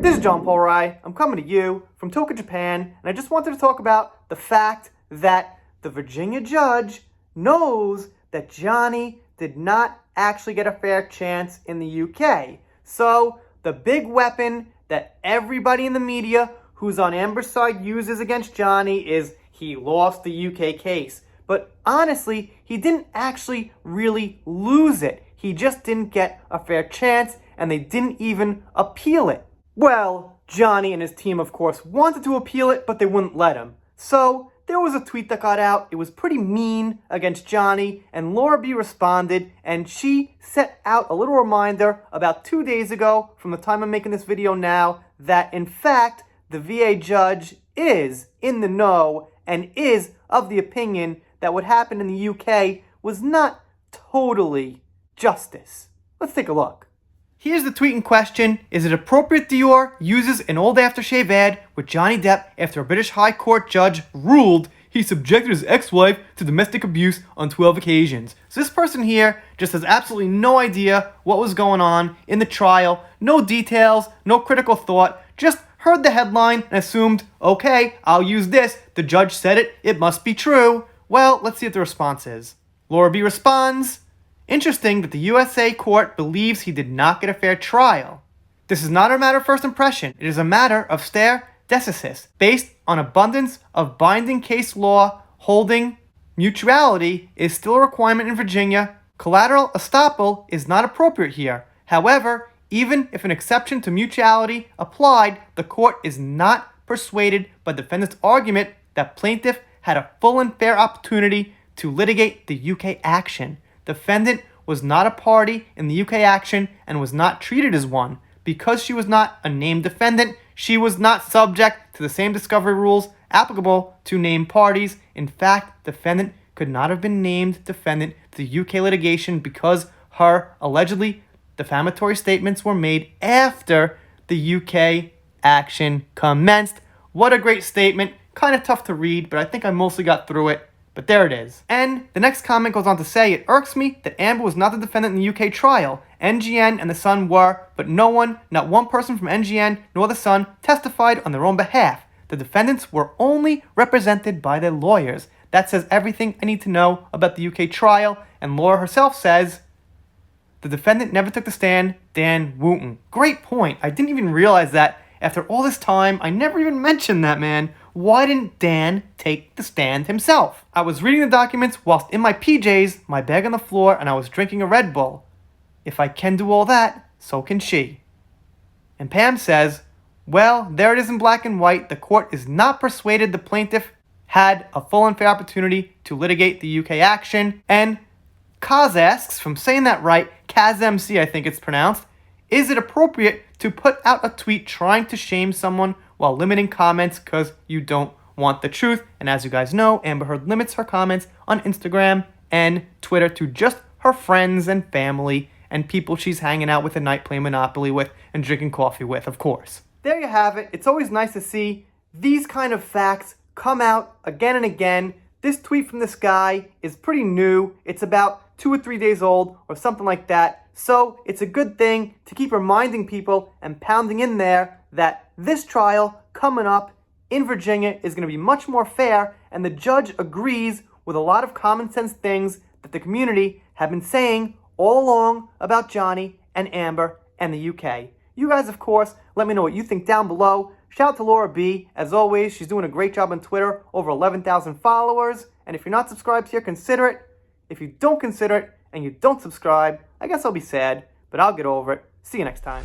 This is John Paul Rai. I'm coming to you from Tokyo, Japan, and I just wanted to talk about the fact that the Virginia judge knows that Johnny did not actually get a fair chance in the UK. So, the big weapon that everybody in the media who's on Amber's side uses against Johnny is he lost the UK case. But honestly, he didn't actually really lose it. He just didn't get a fair chance, and they didn't even appeal it. Well, Johnny and his team, of course, wanted to appeal it, but they wouldn't let him. So, there was a tweet that got out. It was pretty mean against Johnny, and Laura B responded, and she set out a little reminder about 2 days ago, from the time I'm making this video now, that in fact, the VA judge is in the know and is of the opinion that what happened in the UK was not totally justice. Let's take a look. Here's the tweet in question. Is it appropriate Dior uses an old aftershave ad with Johnny Depp after a British High Court judge ruled he subjected his ex-wife to domestic abuse on 12 occasions? So this person here just has absolutely no idea what was going on in the trial, no details, no critical thought, just heard the headline and assumed, okay, I'll use this, the judge said it, it must be true. Well, let's see what the response is. Laura B responds, interesting that the USA court believes he did not get a fair trial. This is not a matter of first impression. It is a matter of stare decisis, based on abundance of binding case law holding mutuality is still a requirement in Virginia. Collateral estoppel is not appropriate here. However, even if an exception to mutuality applied, the court is not persuaded by defendant's argument that plaintiff had a full and fair opportunity to litigate the UK action. Defendant was not a party in the UK action and was not treated as one. Because she was not a named defendant, she was not subject to the same discovery rules applicable to named parties. In fact, defendant could not have been named defendant to the UK litigation because her allegedly defamatory statements were made after the UK action commenced. What a great statement. Kind of tough to read, but I think I mostly got through it. But there it is. And the next comment goes on to say, it irks me that Amber was not the defendant in the UK trial. NGN and the Sun were, but no one, not one person from NGN nor the Sun, testified on their own behalf. The defendants were only represented by their lawyers. That says everything I need to know about the UK trial, and Laura herself says, the defendant never took the stand, Dan Wooten. Great point. I didn't even realize that after all this time. I never even mentioned that, man. Why didn't Dan take the stand himself? I was reading the documents whilst in my PJs, my bag on the floor, and I was drinking a Red Bull. If I can do all that, so can she. And Pam says, well, there it is in black and white. The court is not persuaded the plaintiff had a full and fair opportunity to litigate the UK action. And Kaz asks, if I'm saying that right, Kaz MC I think it's pronounced, is it appropriate to put out a tweet trying to shame someone while limiting comments because you don't want the truth? And as you guys know, Amber Heard limits her comments on Instagram and Twitter to just her friends and family and people she's hanging out with at night, playing Monopoly with, and drinking coffee with, of course. There you have it. It's always nice to see these kind of facts come out again and again. This tweet from this guy is pretty new. It's about 2 or 3 days old or something like that. So it's a good thing to keep reminding people and pounding in there that this trial coming up in Virginia is going to be much more fair, and the judge agrees with a lot of common sense things that the community have been saying all along about Johnny and Amber and the UK. You guys, of course, let me know what you think down below. Shout out to Laura B. As always, she's doing a great job on Twitter, over 11,000 followers. And if you're not subscribed here, consider it. If you don't consider it and you don't subscribe, I guess I'll be sad, but I'll get over it. See you next time.